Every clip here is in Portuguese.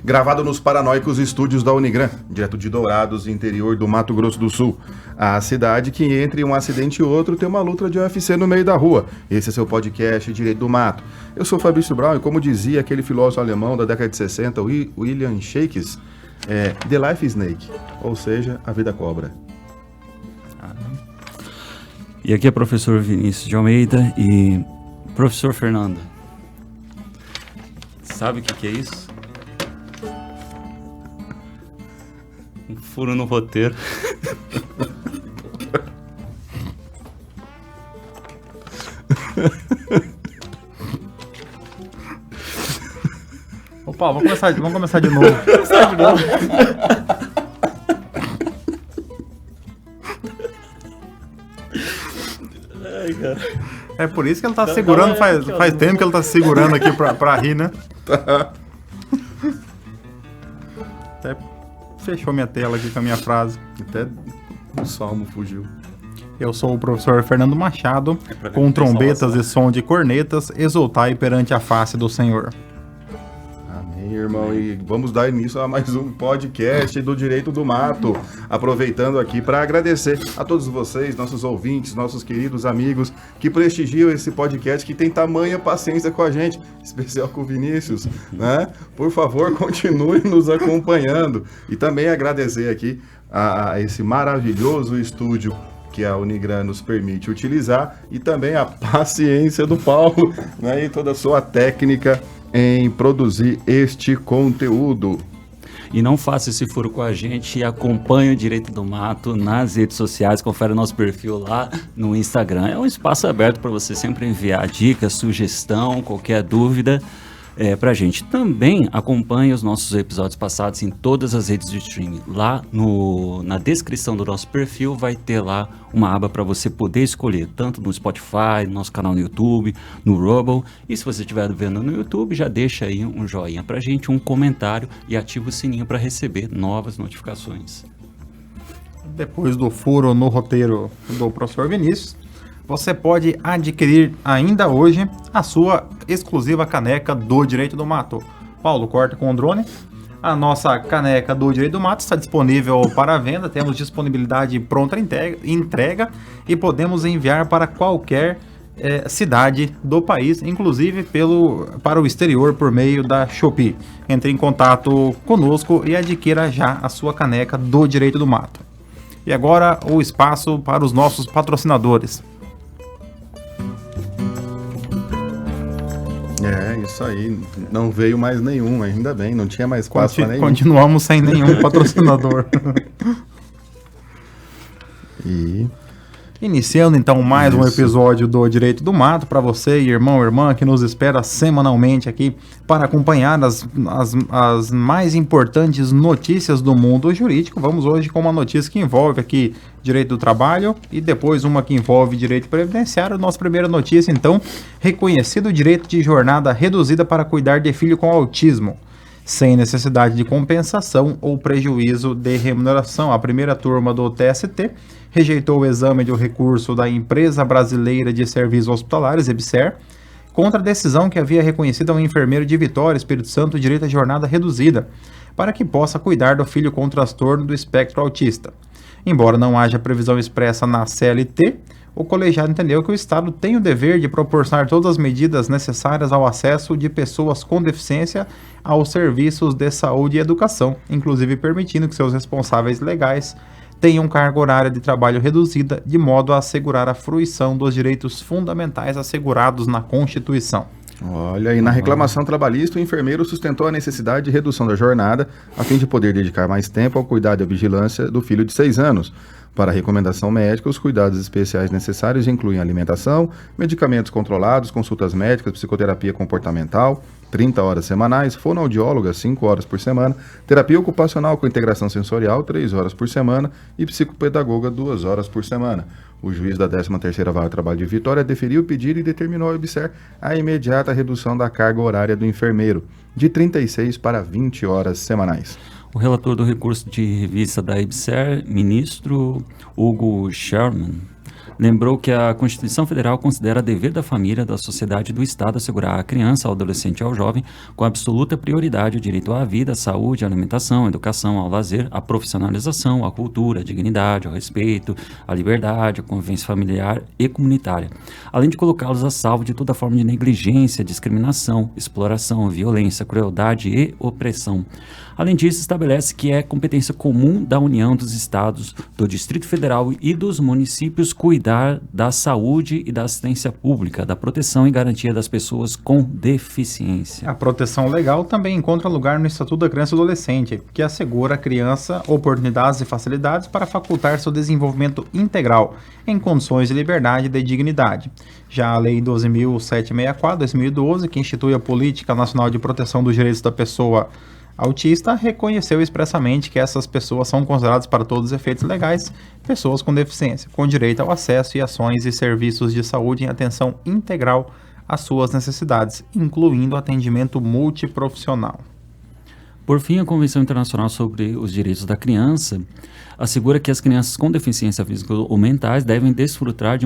Gravado nos paranoicos estúdios da Unigran, direto de Dourados, interior do Mato Grosso do Sul. A cidade que entre um acidente e outro tem uma luta de UFC no meio da rua. Esse é seu podcast Direito do Mato. Eu sou Fabrício Brown e como dizia aquele filósofo alemão da década de 60, William Shakespeare, The Life Snake, ou seja, a vida cobra. E aqui é o professor Vinícius de Almeida e professor Fernando. Sabe o que é isso? Um furo no roteiro. Opa, vamos começar de novo. Ai, cara. É por isso que ele tá segurando, faz tempo que ele tá segurando aqui pra rir, né? Até fechou minha tela aqui com a minha frase. Até o salmo fugiu. Eu sou o professor Fernando Machado, com trombetas e som de cornetas, exultai perante a face do Senhor. Amém, irmão. E vamos dar início a mais um podcast do Direito do Mato. Aproveitando aqui para agradecer a todos vocês, nossos ouvintes, nossos queridos amigos que prestigiam esse podcast, que tem tamanha paciência com a gente, especial com o Vinícius, né? Por favor, continue nos acompanhando. E também agradecer aqui a esse maravilhoso estúdio que a Unigran nos permite utilizar e também a paciência do Paulo, né, e toda a sua técnica em produzir este conteúdo. E não faça esse furo com a gente e acompanhe o Direito do Mato nas redes sociais, confere o nosso perfil lá no Instagram. É um espaço aberto para você sempre enviar dicas, sugestão, qualquer dúvida pra gente. Também acompanhe os nossos episódios passados em todas as redes de streaming. Lá na descrição do nosso perfil vai ter lá uma aba para você poder escolher, tanto no Spotify, no nosso canal no YouTube, no Rumble. E se você estiver vendo no YouTube, já deixa aí um joinha pra gente, um comentário e ativa o sininho para receber novas notificações. Depois do furo no roteiro do professor Vinícius, você pode adquirir ainda hoje a sua exclusiva caneca do Direito do Mato. Paulo, corta com o drone. A nossa caneca do Direito do Mato está disponível para venda, temos disponibilidade pronta entrega e podemos enviar para qualquer cidade do país, inclusive para o exterior por meio da Shopee. Entre em contato conosco e adquira já a sua caneca do Direito do Mato. E agora o espaço para os nossos patrocinadores. É, isso aí. Não veio mais nenhum, ainda bem. Não tinha mais espaço para nenhum. Continuamos sem nenhum patrocinador. E iniciando então mais um episódio do Direito do Mato para você, irmão, irmã, que nos espera semanalmente aqui para acompanhar as mais importantes notícias do mundo jurídico. Vamos hoje com uma notícia que envolve aqui direito do trabalho e depois uma que envolve direito previdenciário. Nossa primeira notícia, então, reconhecido direito de jornada reduzida para cuidar de filho com autismo, sem necessidade de compensação ou prejuízo de remuneração. A primeira turma do TST rejeitou o exame do recurso da Empresa Brasileira de Serviços Hospitalares, EBSER, contra a decisão que havia reconhecido ao enfermeiro de Vitória, Espírito Santo, o direito à jornada reduzida, para que possa cuidar do filho com transtorno do espectro autista. Embora não haja previsão expressa na CLT, o colegiado entendeu que o Estado tem o dever de proporcionar todas as medidas necessárias ao acesso de pessoas com deficiência aos serviços de saúde e educação, inclusive permitindo que seus responsáveis legais tenham carga horária de trabalho reduzida, de modo a assegurar a fruição dos direitos fundamentais assegurados na Constituição. Olha, e na reclamação trabalhista, o enfermeiro sustentou a necessidade de redução da jornada a fim de poder dedicar mais tempo ao cuidado e à vigilância do filho de 6 anos. Para a recomendação médica, os cuidados especiais necessários incluem alimentação, medicamentos controlados, consultas médicas, psicoterapia comportamental, 30 horas semanais, fonoaudióloga, 5 horas por semana, terapia ocupacional com integração sensorial, 3 horas por semana e psicopedagoga, 2 horas por semana. O juiz da 13ª Vara do Trabalho de Vitória deferiu o pedido e determinou ao EBSER a imediata redução da carga horária do enfermeiro, de 36 para 20 horas semanais. O relator do recurso de revista da EBSER, ministro Hugo Sherman, Lembrou que a Constituição Federal considera dever da família, da sociedade e do Estado assegurar à criança, ao adolescente e ao jovem, com absoluta prioridade, o direito à vida, à saúde, à alimentação, à educação, ao lazer, à profissionalização, à cultura, à dignidade, ao respeito, à liberdade, à convivência familiar e comunitária, além de colocá-los a salvo de toda forma de negligência, discriminação, exploração, violência, crueldade e opressão. Além disso, estabelece que é competência comum da União, dos Estados, do Distrito Federal e dos municípios cuidar da saúde e da assistência pública, da proteção e garantia das pessoas com deficiência. A proteção legal também encontra lugar no Estatuto da Criança e do Adolescente, que assegura à criança oportunidades e facilidades para facultar seu desenvolvimento integral, em condições de liberdade e de dignidade. Já a Lei 12.764, 2012, que institui a Política Nacional de Proteção dos Direitos da Pessoa Autista, reconheceu expressamente que essas pessoas são consideradas, para todos os efeitos legais, pessoas com deficiência, com direito ao acesso e ações e serviços de saúde em atenção integral às suas necessidades, incluindo atendimento multiprofissional. Por fim, a Convenção Internacional sobre os Direitos da Criança assegura que as crianças com deficiência física ou mentais devem desfrutar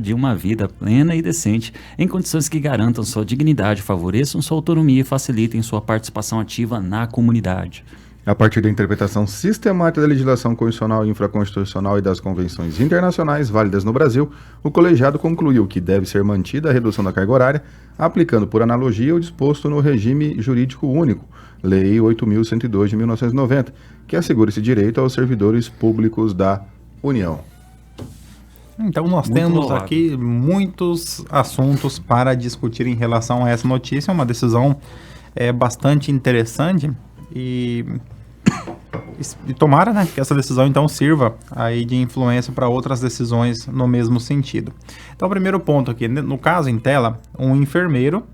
de uma vida plena e decente, em condições que garantam sua dignidade, favoreçam sua autonomia e facilitem sua participação ativa na comunidade. A partir da interpretação sistemática da legislação constitucional e infraconstitucional e das convenções internacionais válidas no Brasil, o colegiado concluiu que deve ser mantida a redução da carga horária, aplicando por analogia o disposto no regime jurídico único, Lei 8.102 de 1990, que assegura esse direito aos servidores públicos da União. Então nós temos aqui muitos assuntos para discutir em relação a essa notícia, uma decisão bastante interessante. E tomara, né, que essa decisão então sirva aí de influência para outras decisões no mesmo sentido. Então, o primeiro ponto aqui, no caso em tela, um enfermeiro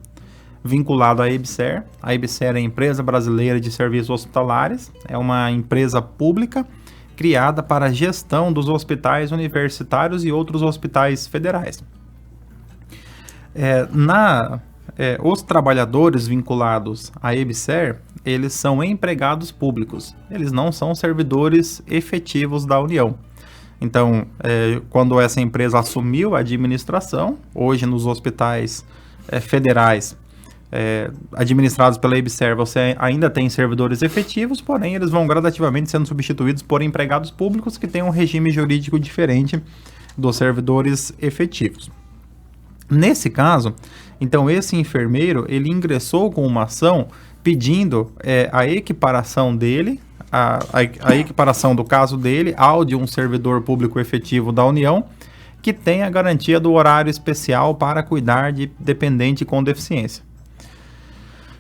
vinculado à EBSER. A EBSER é a Empresa Brasileira de Serviços Hospitalares, é uma empresa pública criada para a gestão dos hospitais universitários e outros hospitais federais. Os trabalhadores vinculados à EBSER, eles são empregados públicos, eles não são servidores efetivos da União. Então, quando essa empresa assumiu a administração, hoje nos hospitais federais administrados pela EBSER, você ainda tem servidores efetivos, porém eles vão gradativamente sendo substituídos por empregados públicos que têm um regime jurídico diferente dos servidores efetivos. Nesse caso, então esse enfermeiro, ele ingressou com uma ação pedindo a equiparação dele, a equiparação do caso dele ao de um servidor público efetivo da União, que tem a garantia do horário especial para cuidar de dependente com deficiência.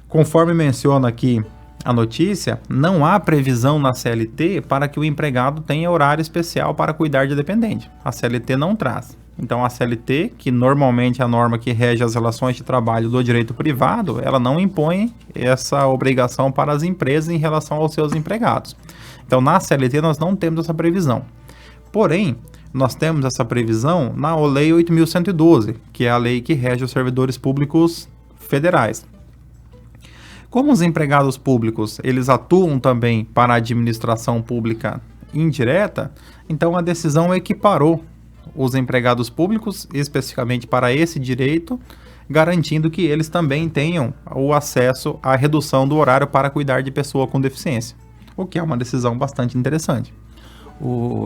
Conforme menciona aqui a notícia, não há previsão na CLT para que o empregado tenha horário especial para cuidar de dependente. A CLT não traz. Então, a CLT, que normalmente é a norma que rege as relações de trabalho do direito privado, ela não impõe essa obrigação para as empresas em relação aos seus empregados. Então, na CLT, nós não temos essa previsão. Porém, nós temos essa previsão na Lei 8.112, que é a lei que rege os servidores públicos federais. Como os empregados públicos, eles atuam também para a administração pública indireta, então a decisão equiparou os empregados públicos, especificamente para esse direito, garantindo que eles também tenham o acesso à redução do horário para cuidar de pessoa com deficiência, o que é uma decisão bastante interessante.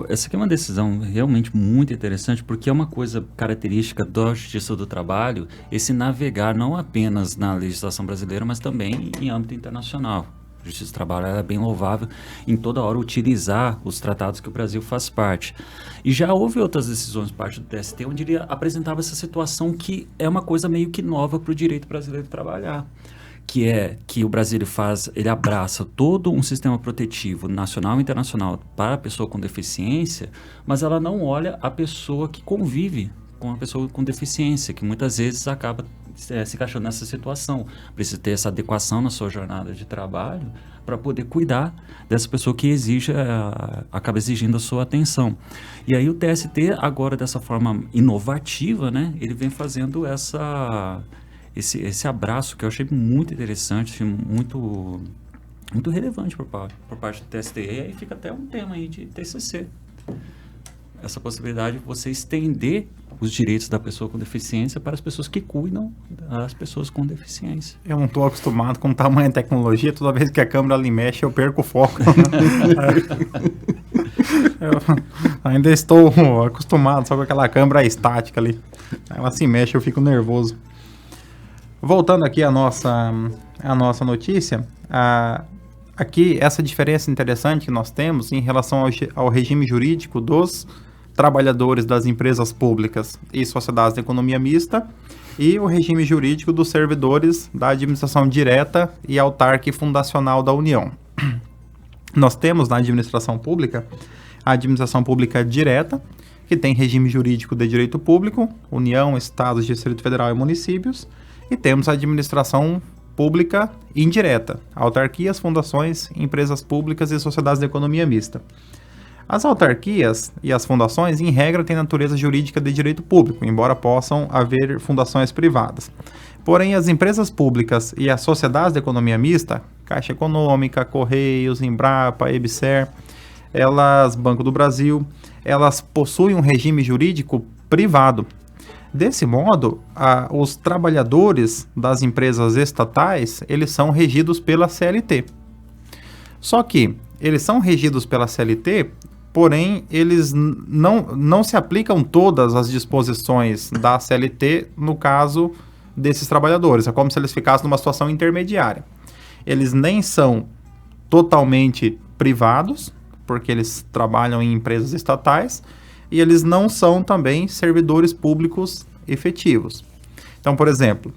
Essa aqui é uma decisão realmente muito interessante, porque é uma coisa característica da Justiça do Trabalho, esse navegar não apenas na legislação brasileira, mas também em âmbito internacional. A Justiça do Trabalho é bem louvável em toda hora utilizar os tratados que o Brasil faz parte. E já houve outras decisões parte do TST onde ele apresentava essa situação que é uma coisa meio que nova para o direito brasileiro trabalhar, que é que o Brasil ele abraça todo um sistema protetivo nacional e internacional para a pessoa com deficiência, mas ela não olha a pessoa que convive com a pessoa com deficiência, que muitas vezes acaba se encaixando nessa situação. Precisa ter essa adequação na sua jornada de trabalho para poder cuidar dessa pessoa que acaba exigindo a sua atenção. E aí o TST, agora dessa forma inovativa, né, ele vem fazendo esse abraço que eu achei muito interessante, muito, muito relevante por parte do TST. E aí fica até um tema aí de TCC. essa possibilidade de você estender os direitos da pessoa com deficiência para as pessoas que cuidam das pessoas com deficiência. Eu não estou acostumado com tamanha tecnologia, toda vez que a câmera ali mexe eu perco o foco. Eu ainda estou acostumado só com aquela câmera estática ali. Ela se mexe, eu fico nervoso. Voltando aqui à nossa notícia, aqui essa diferença interessante que nós temos em relação ao regime jurídico dos trabalhadores das empresas públicas e sociedades de economia mista e o regime jurídico dos servidores da administração direta e autarca e fundacional da União. Nós temos na administração pública a administração pública direta, que tem regime jurídico de direito público, União, Estados, Distrito Federal e municípios, e temos a administração pública indireta, autarquias, fundações, empresas públicas e sociedades de economia mista. As autarquias e as fundações, em regra, têm natureza jurídica de direito público, embora possam haver fundações privadas. Porém, as empresas públicas e as sociedades de economia mista, Caixa Econômica, Correios, Embrapa, EBSER, Banco do Brasil, elas possuem um regime jurídico privado. Desse modo, os trabalhadores das empresas estatais, eles são regidos pela CLT. Só que eles são regidos pela CLT, porém, eles não se aplicam todas as disposições da CLT no caso desses trabalhadores. É como se eles ficassem numa situação intermediária. Eles nem são totalmente privados, porque eles trabalham em empresas estatais, e eles não são também servidores públicos efetivos. Então, por exemplo,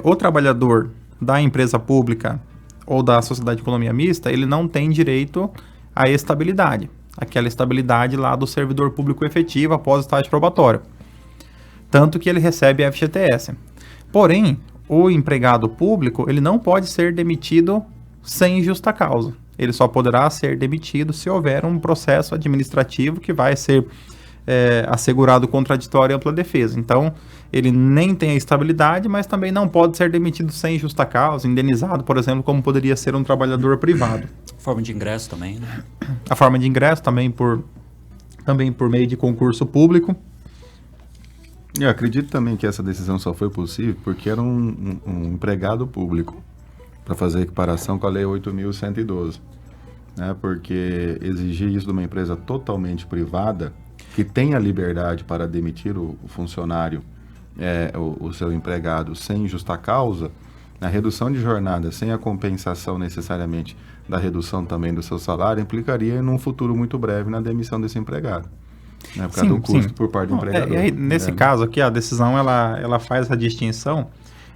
o trabalhador da empresa pública ou da sociedade de economia mista, ele não tem direito à estabilidade, aquela estabilidade lá do servidor público efetivo após o estágio probatório, tanto que ele recebe FGTS. Porém, o empregado público, ele não pode ser demitido sem justa causa. Ele só poderá ser demitido se houver um processo administrativo que vai ser assegurado contraditório e ampla defesa. Então, ele nem tem a estabilidade, mas também não pode ser demitido sem justa causa, indenizado, por exemplo, como poderia ser um trabalhador privado. Forma de ingresso também, né? A forma de ingresso também por meio de concurso público. Eu acredito também que essa decisão só foi possível porque era um empregado público, para fazer equiparação com a Lei 8.112, né? Porque exigir isso de uma empresa totalmente privada, que tem a liberdade para demitir o funcionário, o seu empregado, sem justa causa, a redução de jornada sem a compensação necessariamente da redução também do seu salário, implicaria num futuro muito breve na demissão desse empregado, né? Por causa do custo por parte do empregador. Nesse caso aqui, a decisão ela faz a distinção.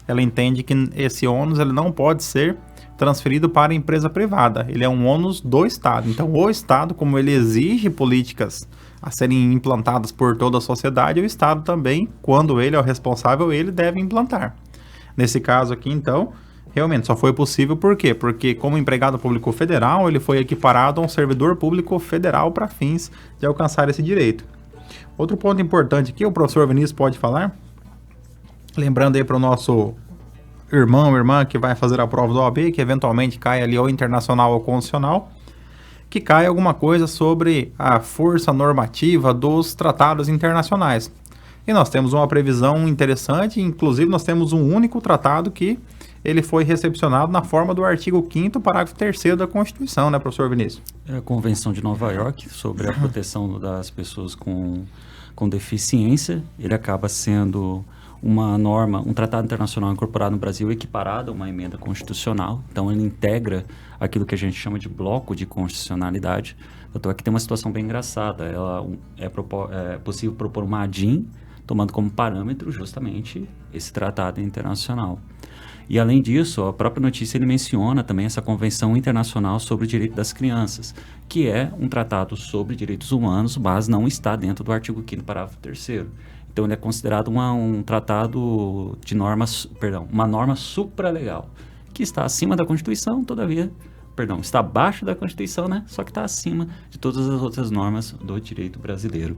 Ela entende que esse ônus ele não pode ser transferido para a empresa privada. Ele é um ônus do Estado. Então, o Estado, como ele exige políticas a serem implantadas por toda a sociedade, o Estado também, quando ele é o responsável, ele deve implantar. Nesse caso aqui, então, realmente só foi possível por quê? Porque como empregado público federal, ele foi equiparado a um servidor público federal para fins de alcançar esse direito. Outro ponto importante aqui, o professor Vinícius pode falar? Lembrando aí para o nosso irmão, irmã que vai fazer a prova do OAB, que eventualmente cai ali ou internacional ou constitucional, que cai alguma coisa sobre a força normativa dos tratados internacionais. E nós temos uma previsão interessante, inclusive nós temos um único tratado que ele foi recepcionado na forma do artigo 5º, parágrafo 3º da Constituição, né, professor Vinícius? É a Convenção de Nova York sobre a proteção das pessoas com deficiência. Ele acaba sendo uma norma, um tratado internacional incorporado no Brasil equiparado a uma emenda constitucional. Então, ele integra aquilo que a gente chama de bloco de constitucionalidade. Então, aqui tem uma situação bem engraçada. É possível propor uma ADIM, tomando como parâmetro justamente esse tratado internacional. E, além disso, a própria notícia ele menciona também essa Convenção Internacional sobre o Direito das Crianças, que é um tratado sobre direitos humanos, mas não está dentro do artigo 5º, parágrafo 3º. Então, ele é considerado um tratado de normas, uma norma supralegal, que está acima da Constituição, está abaixo da Constituição, né? Só que está acima de todas as outras normas do direito brasileiro.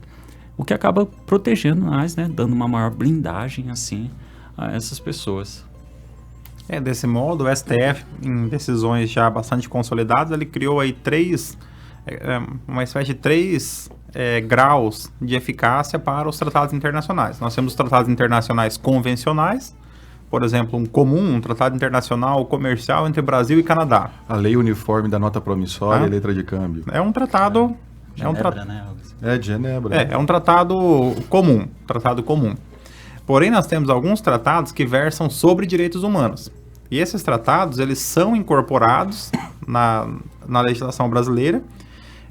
O que acaba protegendo mais, né? Dando uma maior blindagem, assim, a essas pessoas. Desse modo, o STF, em decisões já bastante consolidadas, ele criou aí três uma espécie de 3 graus de eficácia para os tratados internacionais. Nós temos os tratados internacionais convencionais, por exemplo, um tratado internacional comercial entre Brasil e Canadá. A lei uniforme da nota promissória e letra de câmbio. É um tratado... Genebra, né? De Genebra. É um tratado comum. Porém, nós temos alguns tratados que versam sobre direitos humanos. E esses tratados, eles são incorporados na legislação brasileira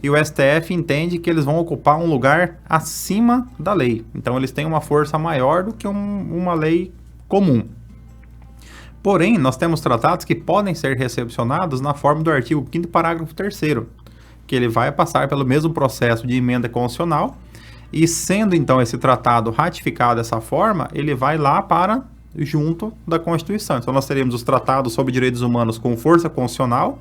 e o STF entende que eles vão ocupar um lugar acima da lei. Então, eles têm uma força maior do que uma lei comum. Porém, nós temos tratados que podem ser recepcionados na forma do artigo 5º, parágrafo 3º, que ele vai passar pelo mesmo processo de emenda constitucional e, sendo então esse tratado ratificado dessa forma, ele vai lá para junto da Constituição. Então, nós teremos os tratados sobre direitos humanos com força constitucional,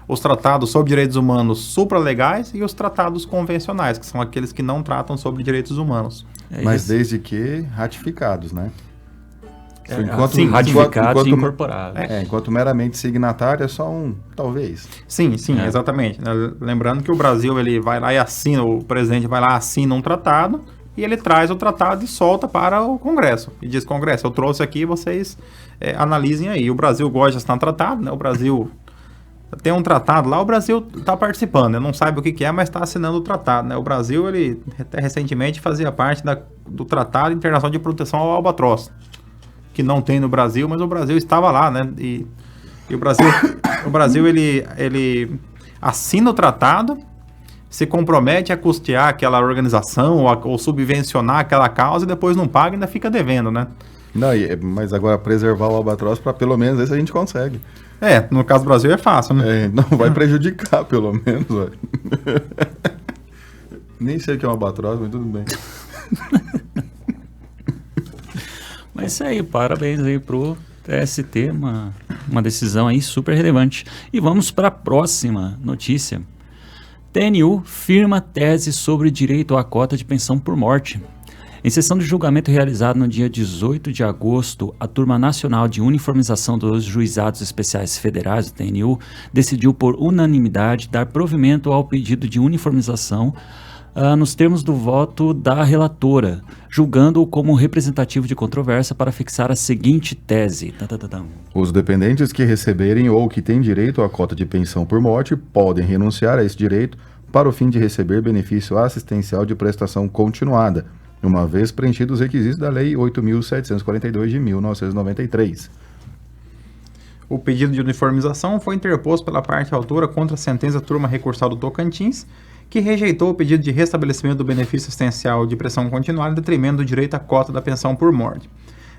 os tratados sobre direitos humanos supralegais e os tratados convencionais, que são aqueles que não tratam sobre direitos humanos. Mas desde que ratificados, né? Ratificados e incorporados. Enquanto meramente signatário é só talvez. Sim, exatamente. Lembrando que o Brasil, ele vai lá e assina, o presidente vai lá, assina um tratado, e ele traz o tratado e solta para o Congresso. E diz, Congresso, eu trouxe aqui, vocês analisem aí. O Brasil gosta de assinar tratado, né? O Brasil tem um tratado lá, o Brasil está participando, né? Não sabe o que é, mas está assinando o tratado, né? O Brasil, ele até recentemente fazia parte do Tratado Internacional de Proteção ao Albatroz, que não tem no Brasil, mas o Brasil estava lá, né? E o Brasil ele assina o tratado, se compromete a custear aquela organização ou subvencionar aquela causa e depois não paga e ainda fica devendo, né? Não, mas agora preservar o albatroz, para pelo menos esse a gente consegue. No caso do Brasil é fácil, né? Não vai prejudicar, pelo menos. Nem sei o que é um albatroz, mas tudo bem. Mas isso aí, parabéns aí pro TST, uma decisão aí super relevante. E vamos para a próxima notícia. TNU firma tese sobre direito à cota de pensão por morte. Em sessão de julgamento realizada no dia 18 de agosto, a Turma Nacional de Uniformização dos Juizados Especiais Federais, o TNU, decidiu por unanimidade dar provimento ao pedido de uniformização nos termos do voto da relatora, julgando-o como representativo de controvérsia para fixar a seguinte tese. Os dependentes que receberem ou que têm direito à cota de pensão por morte podem renunciar a esse direito para o fim de receber benefício assistencial de prestação continuada, uma vez preenchidos os requisitos da Lei 8.742 de 1993. O pedido de uniformização foi interposto pela parte autora contra a sentença da Turma Recursal do Tocantins, que rejeitou o pedido de restabelecimento do benefício assistencial de prestação continuada em detrimento do direito à cota da pensão por morte.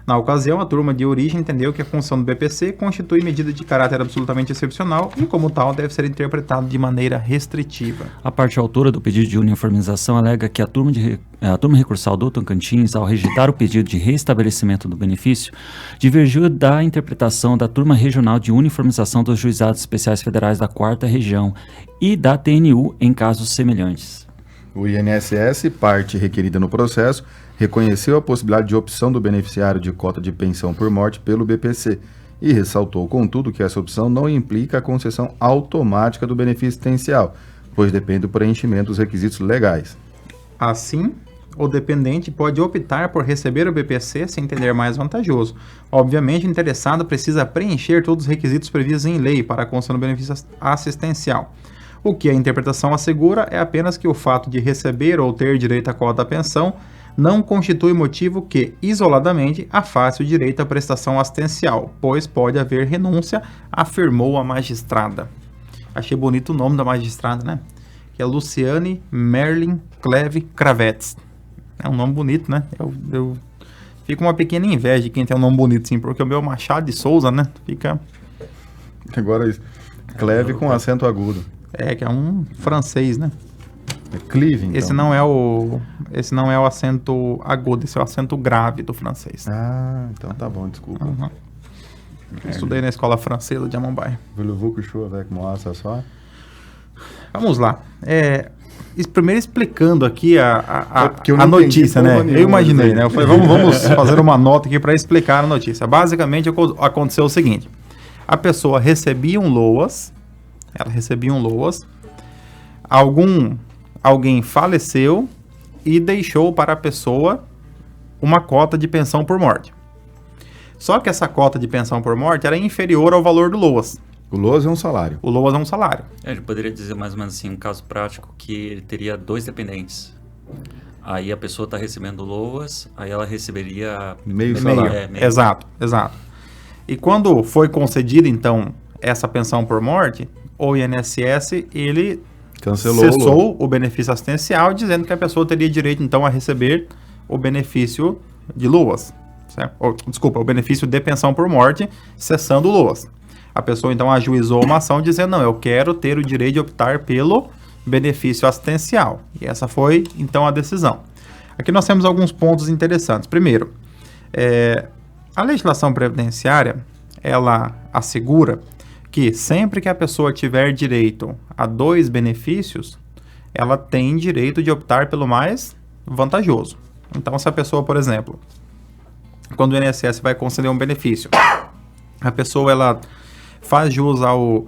Na ocasião, a turma de origem entendeu que a função do BPC constitui medida de caráter absolutamente excepcional e, como tal, deve ser interpretada de maneira restritiva. A parte autora do pedido de uniformização alega que a turma recursal do Tocantins, ao rejeitar o pedido de restabelecimento do benefício, divergiu da interpretação da turma regional de uniformização dos juizados especiais federais da 4ª Região e da TNU em casos semelhantes. O INSS, parte requerida no processo, reconheceu a possibilidade de opção do beneficiário de cota de pensão por morte pelo BPC e ressaltou, contudo, que essa opção não implica a concessão automática do benefício assistencial, pois depende do preenchimento dos requisitos legais. Assim, o dependente pode optar por receber o BPC se entender mais vantajoso. Obviamente, o interessado precisa preencher todos os requisitos previstos em lei para a concessão do benefício assistencial. O que a interpretação assegura é apenas que o fato de receber ou ter direito à cota da pensão não constitui motivo que, isoladamente, afaste o direito à prestação assistencial, pois pode haver renúncia, afirmou a magistrada. Achei bonito o nome da magistrada, né? Que é Luciane Merlin Cleve Cravetes. É um nome bonito, né? Eu fico uma pequena inveja de quem tem um nome bonito, sim, porque o meu Machado de Souza, né? Fica... Agora, Cleve com acento agudo. Que é um francês, né? É Clive, então. Esse não é o acento agudo, esse é o acento grave do francês. Ah, então tá bom, desculpa. Uhum. Estudei na escola francesa de Amambai. Vamos lá. Primeiro explicando aqui a notícia, né? Eu imaginei, né? Eu falei, vamos fazer uma nota aqui para explicar a notícia. Basicamente, aconteceu o seguinte. A pessoa recebia um LOAS, alguém faleceu e deixou para a pessoa uma cota de pensão por morte. Só que essa cota de pensão por morte era inferior ao valor do LOAS. O LOAS é um salário. O LOAS é um salário. Ele poderia dizer mais ou menos assim, um caso prático, que ele teria 2 dependentes. Aí a pessoa está recebendo o LOAS, aí ela receberia Meio salário. meio. Exato. E quando foi concedida, então, essa pensão por morte, o INSS, ele cessou o benefício assistencial, dizendo que a pessoa teria direito, então, a receber o benefício de LOAS. O benefício de pensão por morte, cessando o LOAS. A pessoa, então, ajuizou uma ação dizendo, não, eu quero ter o direito de optar pelo benefício assistencial. E essa foi, então, a decisão. Aqui nós temos alguns pontos interessantes. Primeiro, a legislação previdenciária, ela assegura que sempre que a pessoa tiver direito a 2 benefícios, ela tem direito de optar pelo mais vantajoso. Então, se a pessoa, por exemplo, quando o INSS vai conceder um benefício, a pessoa ela faz jus ao...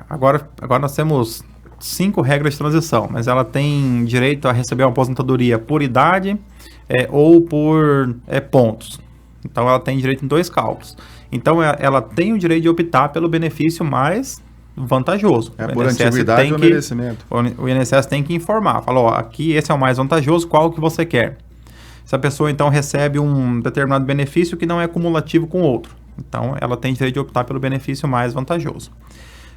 Agora nós temos 5 regras de transição, mas ela tem direito a receber uma aposentadoria por idade ou por pontos. Então, ela tem direito em 2 cálculos. Então, ela tem o direito de optar pelo benefício mais vantajoso. Por antiguidade ou merecimento. O INSS tem que informar. Fala, aqui esse é o mais vantajoso, qual que você quer? Se a pessoa, então, recebe um determinado benefício que não é cumulativo com outro. Então, ela tem direito de optar pelo benefício mais vantajoso.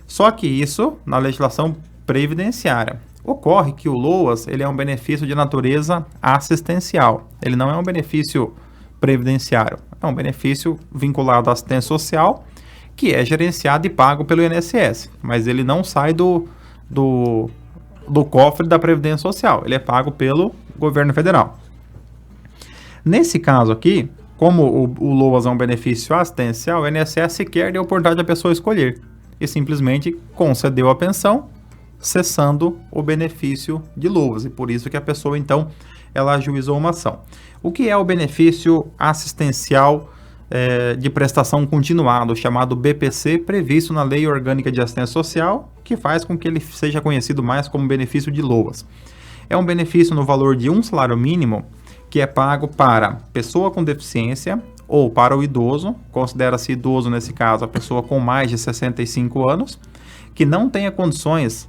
Só que isso, na legislação previdenciária, ocorre que o LOAS, ele é um benefício de natureza assistencial. Ele não é um benefício previdenciário. É um benefício vinculado à assistência social, que é gerenciado e pago pelo INSS. Mas ele não sai do cofre da Previdência Social. Ele é pago pelo governo federal. Nesse caso aqui, como o LOAS é um benefício assistencial, o INSS sequer deu a oportunidade da pessoa escolher. E simplesmente concedeu a pensão, cessando o benefício de LOAS. E por isso que a pessoa, então, ela ajuizou uma ação. O que é o benefício assistencial de prestação continuada, chamado BPC, previsto na Lei Orgânica de Assistência Social, que faz com que ele seja conhecido mais como benefício de LOAS. É um benefício no valor de 1 salário mínimo, que é pago para pessoa com deficiência ou para o idoso, considera-se idoso nesse caso a pessoa com mais de 65 anos, que não tenha condições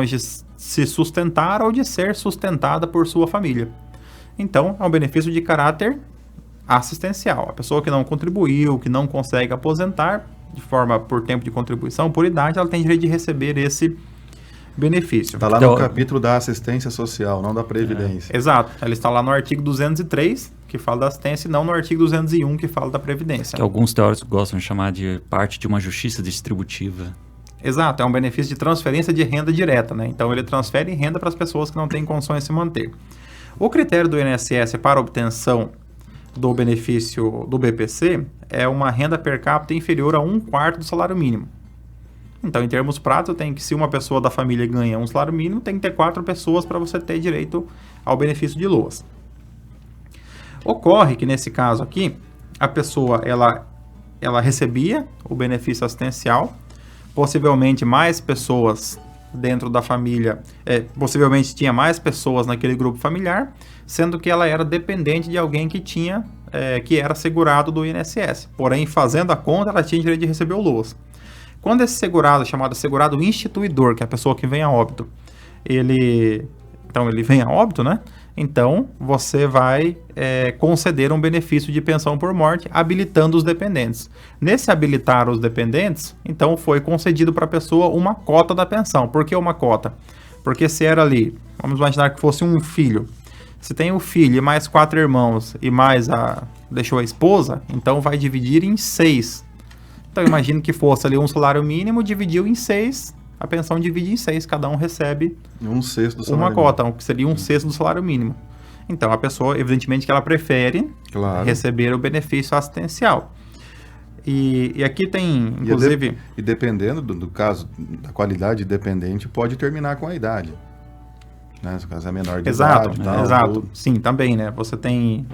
de se sustentar ou de ser sustentada por sua família. Então, é um benefício de caráter assistencial. A pessoa que não contribuiu, que não consegue aposentar por tempo de contribuição, por idade, ela tem direito de receber esse benefício. Está lá no capítulo da assistência social, não da previdência. Exato. Ela está lá no artigo 203, que fala da assistência, e não no artigo 201, que fala da previdência. Que alguns teóricos gostam de chamar de parte de uma justiça distributiva. Exato, é um benefício de transferência de renda direta, né? Então, ele transfere renda para as pessoas que não têm condições de se manter. O critério do INSS para obtenção do benefício do BPC é uma renda per capita inferior a 1/4 do salário mínimo. Então, em termos práticos, se uma pessoa da família ganha um salário mínimo, tem que ter 4 pessoas para você ter direito ao benefício de LOAS. Ocorre que, nesse caso aqui, a pessoa ela recebia o benefício assistencial, possivelmente mais pessoas dentro da família, possivelmente tinha mais pessoas naquele grupo familiar, sendo que ela era dependente de alguém que era segurado do INSS. Porém, fazendo a conta, ela tinha direito de receber o LOAS. Quando esse segurado, chamado segurado instituidor, que é a pessoa que vem a óbito, ele vem a óbito, né? Então, você vai conceder um benefício de pensão por morte, habilitando os dependentes. Nesse habilitar os dependentes, então, foi concedido para a pessoa uma cota da pensão. Por que uma cota? Porque se era ali, vamos imaginar que fosse um filho. Se tem o filho e mais 4 irmãos e mais deixou a esposa, então vai dividir em 6. Então, imagine que fosse ali um salário mínimo, dividiu em 6, a pensão divide em 6, cada um recebe 1/6 do salário uma mínimo. cota, que seria 1/6 do salário mínimo. Então, a pessoa, evidentemente, que ela prefere receber o benefício assistencial. E aqui tem, inclusive... E dependendo do caso, da qualidade dependente, pode terminar com a idade. Né? Se o caso é menor de idade. Exato. Tudo. Sim, também, né? Você tem...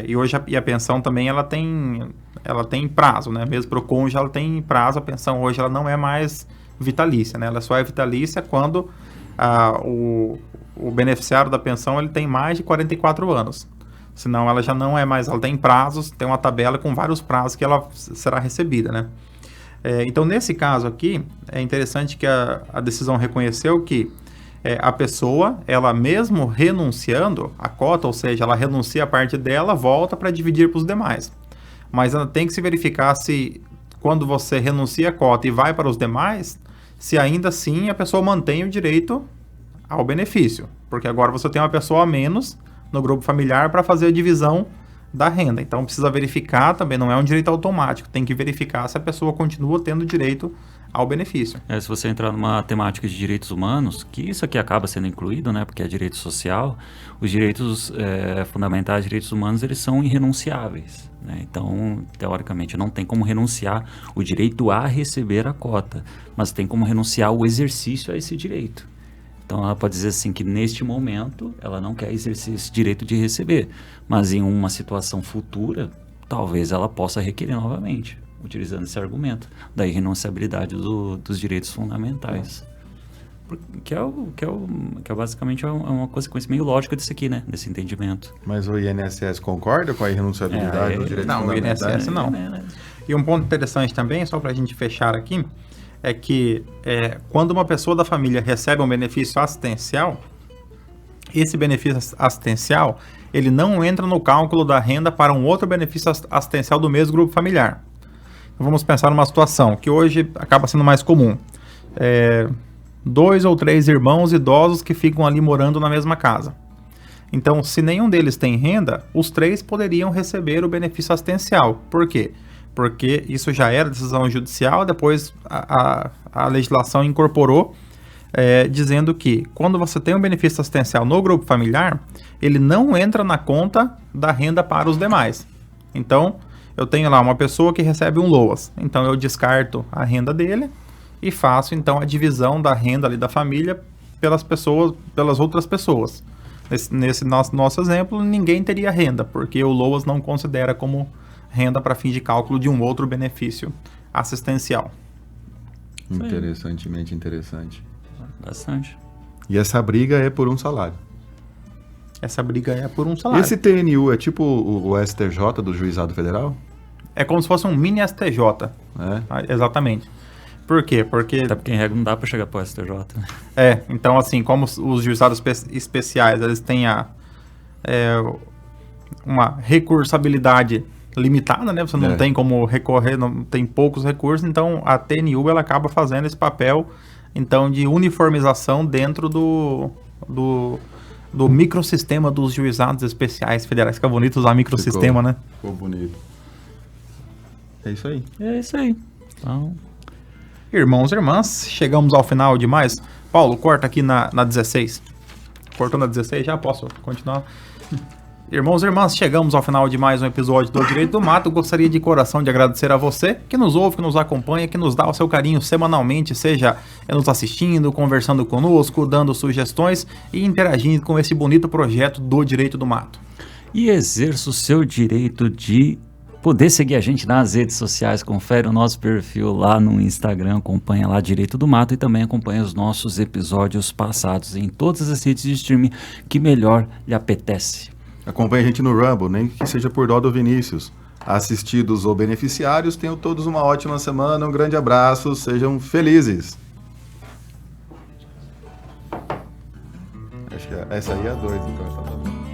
e hoje a pensão também, ela tem prazo, né? Mesmo para o cônjuge, ela tem prazo. A pensão hoje, ela não é mais vitalícia, né? Ela só é vitalícia quando o beneficiário da pensão ele tem mais de 44 anos. Senão ela já não é mais, ela tem prazos, tem uma tabela com vários prazos que ela será recebida, né? Então, nesse caso aqui, é interessante que a decisão reconheceu que a pessoa, ela mesmo renunciando a cota, ou seja, ela renuncia a parte dela, volta para dividir para os demais. Mas ela tem que se verificar se, quando você renuncia a cota e vai para os demais, se ainda assim a pessoa mantém o direito ao benefício. Porque agora você tem uma pessoa a menos no grupo familiar para fazer a divisão da renda. Então precisa verificar também, não é um direito automático, tem que verificar se a pessoa continua tendo direito ao benefício. Se você entrar numa temática de direitos humanos, que isso aqui acaba sendo incluído, né, porque é direito social, os direitos fundamentais, direitos humanos, eles são irrenunciáveis, né? Então, teoricamente, não tem como renunciar o direito a receber a cota, mas tem como renunciar o exercício a esse direito. Então, ela pode dizer assim que neste momento ela não quer exercer esse direito de receber, mas em uma situação futura, talvez ela possa requerer novamente, utilizando esse argumento da irrenunciabilidade dos direitos fundamentais. Que é basicamente uma consequência meio lógica disso aqui, né? Desse entendimento. Mas o INSS concorda com a irrenunciabilidade dos direitos fundamentais? Não, o INSS não. E um ponto interessante também, só para a gente fechar aqui, é que quando uma pessoa da família recebe um benefício assistencial, esse benefício assistencial, ele não entra no cálculo da renda para um outro benefício assistencial do mesmo grupo familiar. Então, vamos pensar numa situação que hoje acaba sendo mais comum. 2 ou 3 irmãos idosos que ficam ali morando na mesma casa. Então, se nenhum deles tem renda, os 3 poderiam receber o benefício assistencial. Por quê? Porque isso já era decisão judicial, depois a legislação incorporou, dizendo que quando você tem um benefício assistencial no grupo familiar, ele não entra na conta da renda para os demais. Então, eu tenho lá uma pessoa que recebe um LOAS, então eu descarto a renda dele e faço então a divisão da renda ali da família pelas outras pessoas. Nesse nosso exemplo, ninguém teria renda, porque o LOAS não considera como renda para fim de cálculo de um outro benefício assistencial. Interessantemente interessante. Bastante. E essa briga é por um salário. Essa briga é por um salário. Esse TNU é tipo o STJ do Juizado Federal? É como se fosse um mini STJ. Exatamente. Por quê? Porque... Até porque em regra não dá para chegar para o STJ. Né? Então assim, como os juizados especiais, eles têm uma recursabilidade limitada, né? Você não tem como recorrer, não tem poucos recursos, então a TNU ela acaba fazendo esse papel então de uniformização dentro do microsistema dos juizados especiais federais. Fica bonito usar microsistema, né? Ficou bonito. É isso aí. É isso aí. Então... Irmãos e irmãs, chegamos ao final de mais. Paulo, corta aqui na 16. Cortou na 16? Já posso continuar? Irmãos e irmãs, chegamos ao final de mais um episódio do Direito do Mato. Gostaria de coração de agradecer a você que nos ouve, que nos acompanha, que nos dá o seu carinho semanalmente, seja nos assistindo, conversando conosco, dando sugestões e interagindo com esse bonito projeto do Direito do Mato. E exerça o seu direito de poder seguir a gente nas redes sociais, confere o nosso perfil lá no Instagram, acompanha lá Direito do Mato e também acompanha os nossos episódios passados em todas as redes de streaming que melhor lhe apetece. Acompanhe a gente no Rumble, nem que seja por dó do Vinícius. Assistidos ou beneficiários, tenham todos uma ótima semana, um grande abraço, sejam felizes. Acho que essa aí é a 2, então tá bom.